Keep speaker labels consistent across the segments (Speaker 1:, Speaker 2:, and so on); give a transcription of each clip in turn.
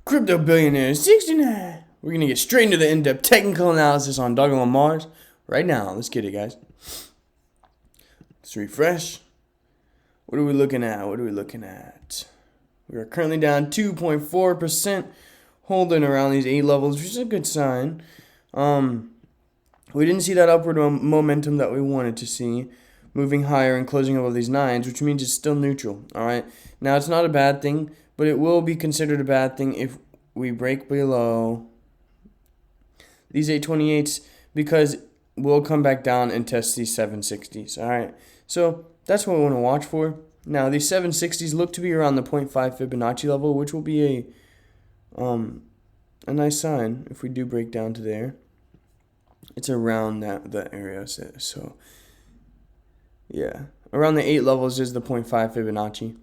Speaker 1: Crypto billionaire 69. We're going to get straight into the in-depth technical analysis on Dogelon Mars right now. Let's get it, guys. Let's refresh. What are we looking at? We are currently down 2.4%, holding around these 8 levels, which is a good sign. We didn't see that upward momentum that we wanted to see, moving higher and closing above these 9s, which means it's still neutral. All right. Now, it's not a bad thing, but it will be considered a bad thing if we break below these 828s, because we'll come back down and test these 760s. All right. So that's what we want to watch for. Now, these 760s look to be around the 0.5 Fibonacci level, which will be a nice sign if we do break down to there. It's around that area. So yeah, around the 8 levels is the 0.5 Fibonacci.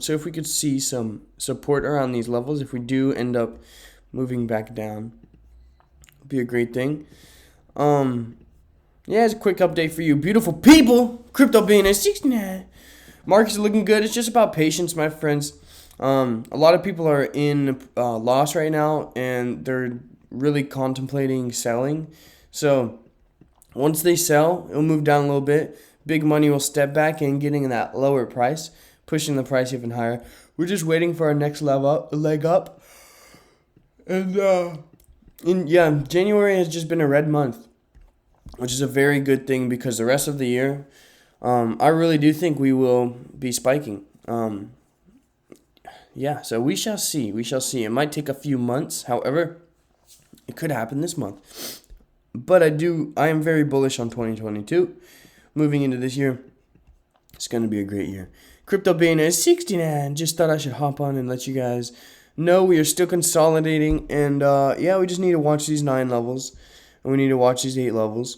Speaker 1: So if we could see some support around these levels, if we do end up moving back down, it'd be a great thing. Yeah, it's a quick update for you beautiful people. Crypto being at 69. Markets are looking good. It's just about patience, my friends. A lot of people are in loss right now, and they're really contemplating selling. So once they sell, it'll move down a little bit. Big money will step back and getting that lower price, pushing the price even higher. We're just waiting for our next leg up. And yeah, January has just been a red month, which is a very good thing because the rest of the year, I really do think we will be spiking. Yeah, so we shall see. It might take a few months. However, it could happen this month. But I am very bullish on 2022. Moving into this year, it's going to be a great year. Crypto being at 69. Just thought I should hop on and let you guys know we are still consolidating. And yeah, we just need to watch these 9 levels. And we need to watch these 8 levels.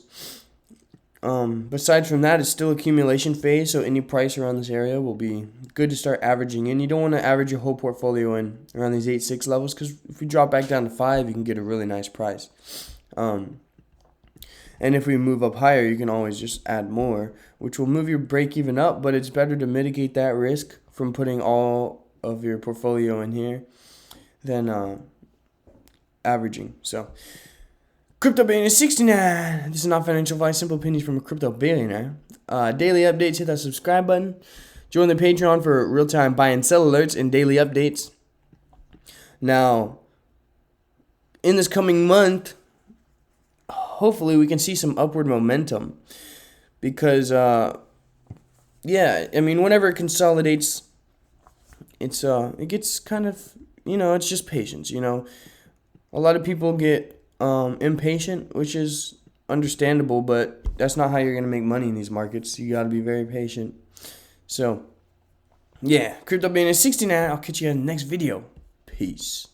Speaker 1: Besides from that, it's still accumulation phase. So any price around this area will be good to start averaging in. You don't want to average your whole portfolio in around these 8-6 levels, because if we drop back down to 5, you can get a really nice price. And if we move up higher, you can always just add more, which will move your break even up, but it's better to mitigate that risk from putting all of your portfolio in here than averaging. So, Crypto billionaire 69. This is not financial advice, simple opinions from a crypto billionaire. Daily updates, hit that subscribe button. Join the Patreon for real-time buy and sell alerts and daily updates. Now, in this coming month, hopefully we can see some upward momentum, because yeah, I mean, whenever it consolidates, it gets kind of, it's just patience. A lot of people get impatient, which is understandable, but that's not how you're going to make money in these markets. You got to be very patient. So yeah, crypto being at 69. I'll catch you in the next video. Peace.